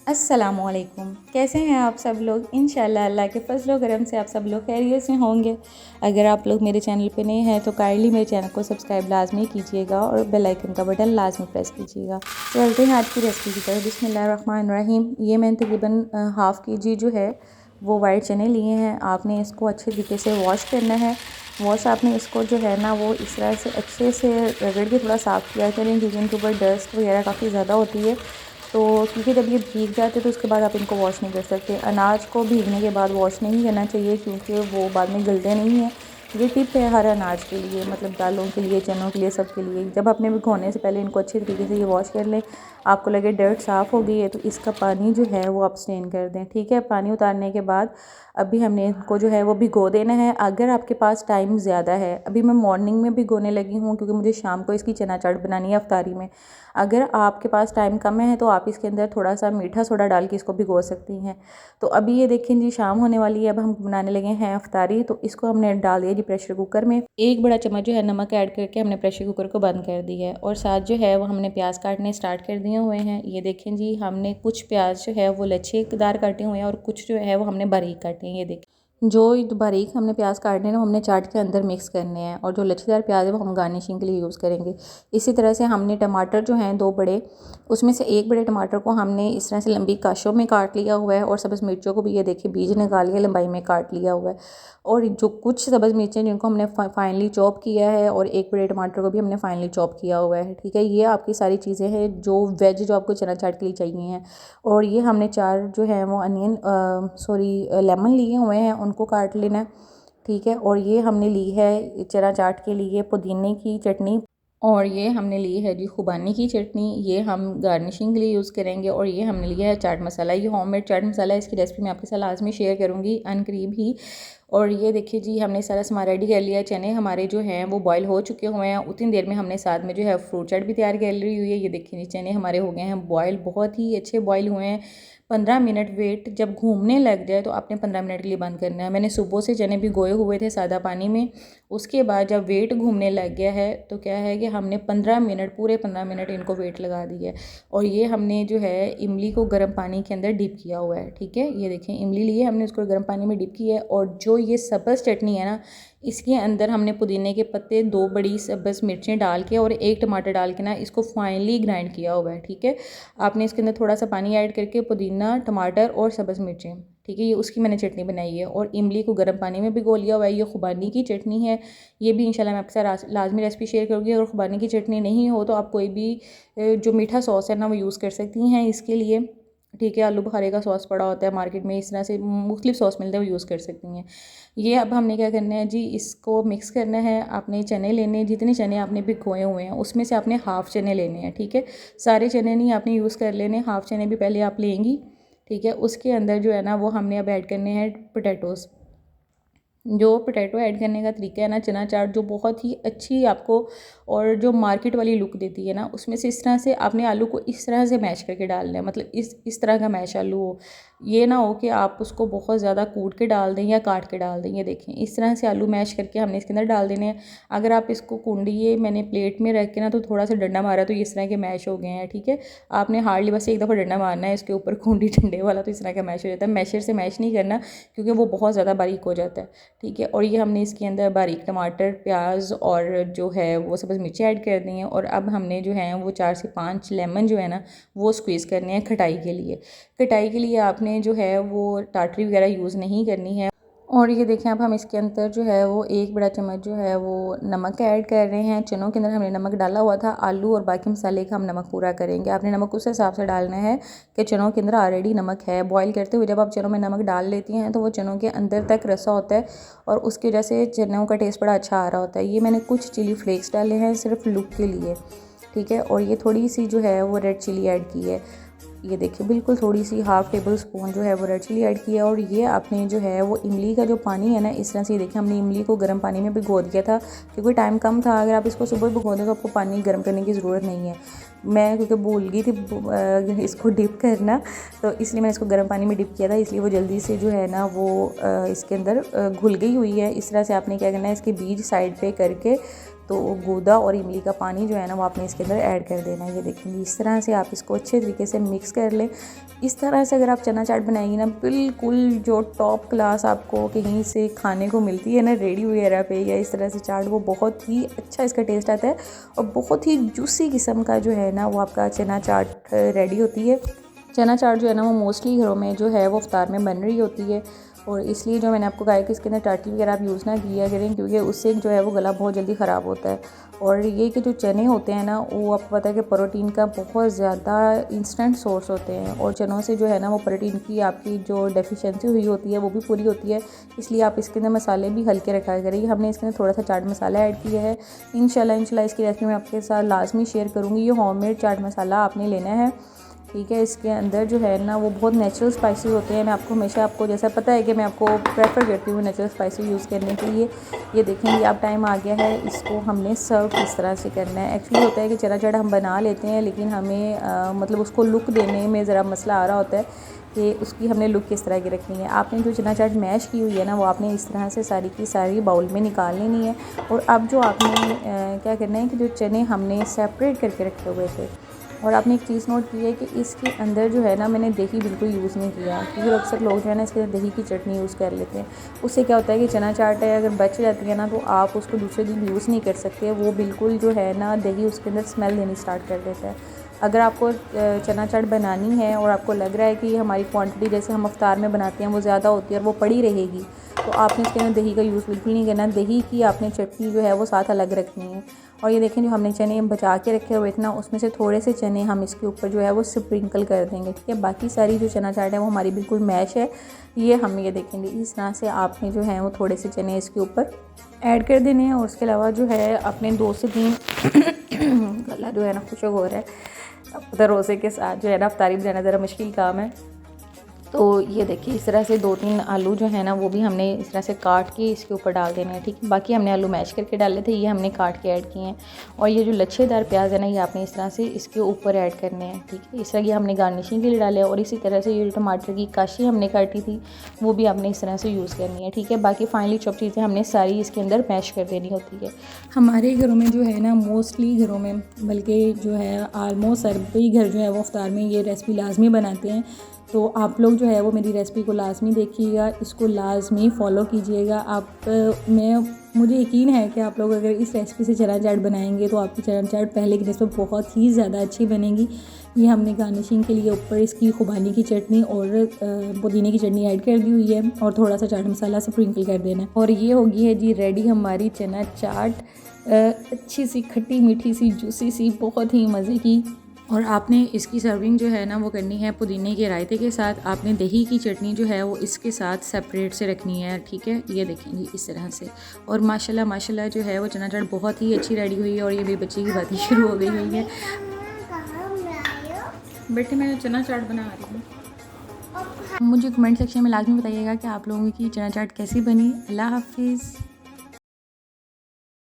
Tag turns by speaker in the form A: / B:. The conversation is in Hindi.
A: अस्सलामुअलैकुम। कैसे हैं आप सब लोग? इंशाल्लाह अल्लाह के फज़ल व करम से आप सब लोग खैरियत से होंगे। अगर आप लोग मेरे चैनल पे नए हैं तो काइंडली मेरे चैनल को सब्सक्राइब लाजमी कीजिएगा और बेल आइकन का बटन लाजमी प्रेस कीजिएगा। चलते हैं आज की रेसिपी की तरफ। बिस्मिल्लाहिर्रहमानिर्रहीम। ये मैंने तकरीबन हाफ़ केजी जो है वो वाइट चने लिए हैं। आपने इसको अच्छे तरीके से वॉश करना है। वॉश आपने इसको जो है ना वो इस तरह से अच्छे से रगड़ के थोड़ा साफ़ किया करें, क्योंकि इनके ऊपर डस्ट वगैरह काफ़ी ज़्यादा होती है। तो क्योंकि जब ये भीग जाते तो उसके बाद आप इनको वॉश नहीं कर सकते। अनाज को भीगने के बाद वॉश नहीं करना चाहिए, क्योंकि वो बाद में गलते नहीं हैं। ये टिप है हर अनाज के लिए, मतलब दालों के लिए, चनों के लिए, सब के लिए। जब अपने भिगोने से पहले इनको अच्छे तरीके से ये वॉश कर लें। आपको लगे डर्ट साफ़ हो गई है तो इसका पानी जो है वो आप स्ट्रेन कर दें। ठीक है, पानी उतारने के बाद अभी हमने इनको जो है वो भिगो देना है। अगर आपके पास टाइम ज़्यादा है, अभी मैं मॉर्निंग में भिगोने लगी हूँ क्योंकि मुझे शाम को इसकी चना चाट बनानी है अफ्तारी में। अगर आपके पास टाइम कम है तो आप इसके अंदर थोड़ा सा मीठा सोडा डाल के इसको भिगो सकती हैं। तो अभी ये देखें जी, शाम होने वाली है। अब हम बनाने लगे हैं अफ्तारी। तो इसको हमने डाल दिया जी प्रेशर कुकर में। एक बड़ा चम्मच जो है नमक ऐड करके हमने प्रेशर कुकर को बंद कर दिया है। और साथ जो है वो हमने प्याज काटने स्टार्ट कर दिए हुए हैं। ये देखें जी, हमने कुछ प्याज जो है वो लच्छेदार काटे हुए हैं और कुछ जो है वो हमने बारीक काटे हैं। ये देखें, जो बारीक हमने प्याज काटने हैं वो हमने चाट के अंदर मिक्स करने हैं, और जो लच्छेदार प्याज है वो हम गार्निशिंग के लिए यूज़ करेंगे। इसी तरह से हमने टमाटर जो हैं दो बड़े, उसमें से एक बड़े टमाटर को हमने इस तरह से लंबी काशों में काट लिया हुआ है। और सब्ज़ मिर्चों को भी ये देखिए बीज निकाल के लंबाई में काट लिया हुआ है। और जो कुछ सब्ज़ मिर्चें जिनको हमने फाइनली चॉप किया है, और एक बड़े टमाटर को भी हमने फाइनली चॉप किया हुआ है। ठीक है, ये आपकी सारी चीज़ें हैं जो वेज जो आपको चना चाट के लिए चाहिए हैं। और ये हमने चार जो है वो अनियन लेमन लिए हुए हैं, उनको काट लेना है। ठीक है, और ये हमने ली है चना चाट के लिए पुदीने की चटनी, और ये हमने ली है जी खुबानी की चटनी। ये हम गार्निशिंग के लिए यूज़ करेंगे। और ये हमने लिया है चाट मसाला। ये होममेड चाट मसाला है, इसकी रेसिपी मैं आपके साथ लाजमी शेयर करूँगी अनकरीब ही। और ये देखिए जी, हमने सारा सामान रेडी कर लिया है। चने हमारे जो हैं वो बॉईल हो चुके हुए हैं। उतनी देर में हमने साथ में जो है फ्रूट चाट भी तैयार कर ली हुई है। ये देखिए जी, चने हमारे हो गए हैं बॉयल, बहुत ही अच्छे बॉयल हुए हैं। 15 मिनट वेट जब घूमने लग जाए तो आपने 15 मिनट के लिए बंद करना है। मैंने सुबह से चने भिगोए हुए थे सादा पानी में। उसके बाद जब वेट घूमने लग गया है तो क्या है कि हमने 15 मिनट, पूरे 15 मिनट इनको वेट लगा दिया है। और ये हमने जो है इमली को गर्म पानी के अंदर डिप किया हुआ है। ठीक है, ये देखें इमली लिए हमने, उसको गर्म पानी में डिप किया है। और जो ये सब्ज़ चटनी है ना, इसके अंदर हमने पुदीने के पत्ते, दो बड़ी सब्ज़ मिर्चें डाल के और एक टमाटर डाल के ना इसको फाइनली ग्राइंड किया हुआ है। ठीक है, आपने इसके अंदर थोड़ा सा पानी ऐड करके पुदीना, टमाटर और सब्ज़ मिर्चें, ठीक है, ये उसकी मैंने चटनी बनाई है। और इमली को गर्म पानी में भिगो लिया हुआ है। ये खुबानी की चटनी है। ये भी इंशाल्लाह मैं आपके साथ लाजमी रेसिपी शेयर करूँगी। अगर खुबानी की चटनी नहीं हो तो आप कोई भी जो मीठा सॉस है ना वो यूज़ कर सकती हैं इसके लिए। ठीक है, आलू बुखारे का सॉस पड़ा होता है मार्केट में, इस तरह से मुख्तलिफ सॉस मिलते हैं, वो यूज़ कर सकती हैं। ये अब हमने क्या करना है जी, इसको मिक्स करना है। आपने चने लेने, जितने चने आपने भिगोए हुए हैं उसमें से आपने हाफ़ चने लेने हैं। ठीक है, सारे चने नहीं आपने यूज़ कर लेने, हाफ़ चने भी पहले आप लेंगी। ठीक है, उसके अंदर जो है ना वो हमने अब ऐड करने हैं पोटैटोज़। जो पोटैटो ऐड करने का तरीका है ना, चना चाट जो बहुत ही अच्छी आपको और जो मार्केट वाली लुक देती है ना, उसमें से इस तरह से आपने आलू को इस तरह से मैश करके डालना है। मतलब इस तरह का मैश आलू हो, ये ना हो कि आप उसको बहुत ज़्यादा कूट के डाल दें या काट के डाल दें। ये देखें, इस तरह से आलू मैश करके हमने इसके अंदर डाल देने हैं। अगर आप इसको कुंडी, ये मैंने प्लेट में रख के ना तो थोड़ा सा डंडा मारा तो ये इस तरह के मैश हो गए हैं। ठीक है, आपने हार्डली बस एक दफ़ा डंडा मारना है इसके ऊपर कुंडी डंडे वाला, तो इस तरह का मैश हो जाता है। मैशर से मैश नहीं करना क्योंकि वो बहुत ज़्यादा बारीक हो जाता है। ठीक है, और ये हमने इसके अंदर बारीक टमाटर, प्याज और जो है वो सब्ज़ मिर्ची ऐड कर दी हैं। और अब हमने जो है वो 4 से 5 लेमन जो है ना वो स्क्वीज़ करने हैं खटाई के लिए। कटाई के लिए आपने जो है वो टाटरी वगैरह यूज़ नहीं करनी है। और ये देखें, अब हम इसके अंदर जो है वो एक बड़ा चम्मच जो है वो नमक ऐड कर रहे हैं। चनों के अंदर हमने नमक डाला हुआ था, आलू और बाकी मसाले का हम नमक पूरा करेंगे। आपने नमक उस हिसाब से डालना है कि चनों के अंदर ऑलरेडी नमक है। बॉईल करते हुए जब आप चनों में नमक डाल लेती हैं तो वो चनों के अंदर तक रसा होता है और उसकी वजह से चनों का टेस्ट बड़ा अच्छा आ रहा होता है। ये मैंने कुछ चिली फ्लेक्स डाले हैं सिर्फ लुक के लिए। ठीक है, और ये थोड़ी सी जो है वो रेड चिली ऐड की है। ये देखिए, बिल्कुल थोड़ी सी हाफ़ टेबल स्पून जो है वो रेड चिली ऐड किया। और ये आपने जो है वो इमली का जो पानी है ना, इस तरह से देखिए हमने इमली को गर्म पानी में भिगो दिया था क्योंकि टाइम कम था। अगर आप इसको सुबह भिगो दें तो आपको पानी गर्म करने की ज़रूरत नहीं है। मैं क्योंकि भूल गई थी इसको डिप करना, तो इसलिए मैंने इसको गर्म पानी में डिप किया था, इसलिए वो जल्दी से जो है ना वो इसके अंदर घुल गई हुई है। इस तरह से आपने क्या करना है, इसके बीज साइड पे करके तो गूदा और इमली का पानी जो है ना वो आपने इसके अंदर ऐड कर देना है। ये देखेंगे इस तरह से आप इसको अच्छे तरीके से मिक्स कर लें। इस तरह से अगर आप चना चाट बनाएंगी ना, बिल्कुल जो टॉप क्लास आपको कहीं से खाने को मिलती है ना रेडी वगैरह पे, या इस तरह से चाट, वो बहुत ही अच्छा इसका टेस्ट आता है और बहुत ही जूसी किस्म का जो है ना वो आपका चना चाट रेडी होती है। चना चाट जो है ना वो मोस्टली घरों में जो है वो इफ्तार में बन रही होती है, और इसलिए जो मैंने आपको कहा है कि इसके अंदर टाटली वगैरह आप यूज़ ना किया करें, क्योंकि उससे जो है वो गला बहुत जल्दी ख़राब होता है। और ये कि जो चने होते हैं ना वो आपको पता है कि प्रोटीन का बहुत ज़्यादा इंस्टेंट सोर्स होते हैं, और चनों से जो है ना वो प्रोटीन की आपकी जो डेफिशिएंसी हुई होती है वो भी पूरी होती है। इसलिए आप इसके अंदर मसाले भी हल्के रखा करेंगे। हमने इसके अंदर थोड़ा सा चाट मसाला ऐड किया है। इंशाल्लाह इसकी रेसिपी मैं आपके साथ लाजमी शेयर करूँगी। ये होममेड चाट मसाला आपने लेना है, ठीक है। इसके अंदर जो है ना वो बहुत नेचुरल स्पाइसी होते हैं। मैं आपको हमेशा, आपको जैसा पता है कि मैं आपको प्रेफर करती हूँ नेचुरल स्पाइसी यूज़ करने के लिए। ये देखेंगे अब टाइम आ गया है, इसको हमने सर्व किस तरह से करना है। एक्चुअली होता है कि चना चाट हम बना लेते हैं, लेकिन हमें मतलब उसको लुक देने में ज़रा मसला आ रहा होता है कि उसकी हमने लुक किस तरह की रखनी है। आपने जो चना चाट मैश की हुई है ना वो आपने इस तरह से सारी की सारी बाउल में निकाल लेनी है। और अब जो आपने क्या करना है कि जो चने हमने सेपरेट करके रखे हुए थे, और आपने एक चीज़ नोट की है कि इसके अंदर जो है ना मैंने दही बिल्कुल यूज़ नहीं किया, क्योंकि अक्सर लोग जो है ना इसके अंदर दही की चटनी यूज़ कर लेते हैं। उससे क्या होता है कि चना चाट है अगर बच जाती है ना तो आप उसको दूसरे दिन यूज़ नहीं कर सकते, वो बिल्कुल जो है ना दही उसके अंदर स्मेल देनी स्टार्ट कर देता है। अगर आपको चना चाट बनानी है और आपको लग रहा है कि हमारी क्वांटिटी जैसे हम अफ्तार में बनाते हैं वो ज़्यादा होती है और वो पड़ी रहेगी, तो आपने इसके अंदर दही का यूज़ बिल्कुल नहीं करना। दही की आपने चटनी जो है वो साथ अलग रखनी है। और ये देखें जो हमने चने बचा के रखे हुए थे ना, उसमें से थोड़े से चने हम इसके ऊपर जो है वो स्प्रिंकल कर देंगे, ठीक है। बाकी सारी जो चना चाट है वो हमारी बिल्कुल मैश है। ये हम ये देखेंगे इस तरह से आपने जो है वो थोड़े से चने इसके ऊपर ऐड कर देने हैं। और उसके अलावा जो है अपने 2 से 3 गला जो है ना खुशक हो रहा है, अब रोज़े के साथ जो है ना अफ्तारी बनाना ज़रा मुश्किल काम है। तो ये देखिए इस तरह से 2-3 आलू जो है ना वो भी हमने इस तरह से काट के इसके ऊपर डाल देने हैं, ठीक है। बाकी हमने आलू मैश करके डाले थे, ये हमने काट के ऐड किए हैं। और ये जो लच्छेदार प्याज है ना ये आपने इस तरह से इसके ऊपर ऐड करने हैं, ठीक है। इस तरह ये हमने गार्निशिंग के लिए डाले। और इसी तरह से ये जो टमाटर की काशी हमने काटी थी वो भी आपने इस तरह से यूज़ करनी है, ठीक है। बाकी फाइनली चॉप चीज़ें हमने सारी इसके अंदर मैश कर देनी होती है। हमारे घरों में जो है ना मोस्टली घरों में, बल्कि जो है आलमोस्ट सभी घर जो है वो इफ्तार में ये रेसिपी लाजमी बनाते हैं। तो आप लोग जो है वो मेरी रेसिपी को लाजमी देखिएगा, इसको लाजमी फ़ॉलो कीजिएगा। मुझे यकीन है कि आप लोग अगर इस रेसिपी से चना चाट बनाएंगे तो आपकी चना चाट पहले की निस्बत बहुत ही ज़्यादा अच्छी बनेगी। ये हमने गार्निशिंग के लिए ऊपर इसकी खुबानी की चटनी और पुदीने की चटनी ऐड कर दी हुई है, और थोड़ा सा चाट मसाला स्प्रिंकल कर देना है। और ये होगी है जी रेडी हमारी चना चाट, अच्छी सी खट्टी मीठी सी जूसी सी, बहुत ही मज़े की। और आपने इसकी सर्विंग जो है ना वो करनी है पुदीने के रायते के साथ। आपने दही की चटनी जो है वो इसके साथ सेपरेट से रखनी है, ठीक है। ये देखेंगे इस तरह से। और माशाल्लाह जो है वो चना चाट बहुत ही अच्छी रेडी हुई है। और ये मेरी बच्ची की बातें शुरू हो गई हुई है। बेटे मैं चना चाट बना रही हूँ। मुझे कमेंट सेक्शन में लाजमी बताइएगा कि आप लोगों की चना चाट कैसी बनी। अल्लाह हाफिज़।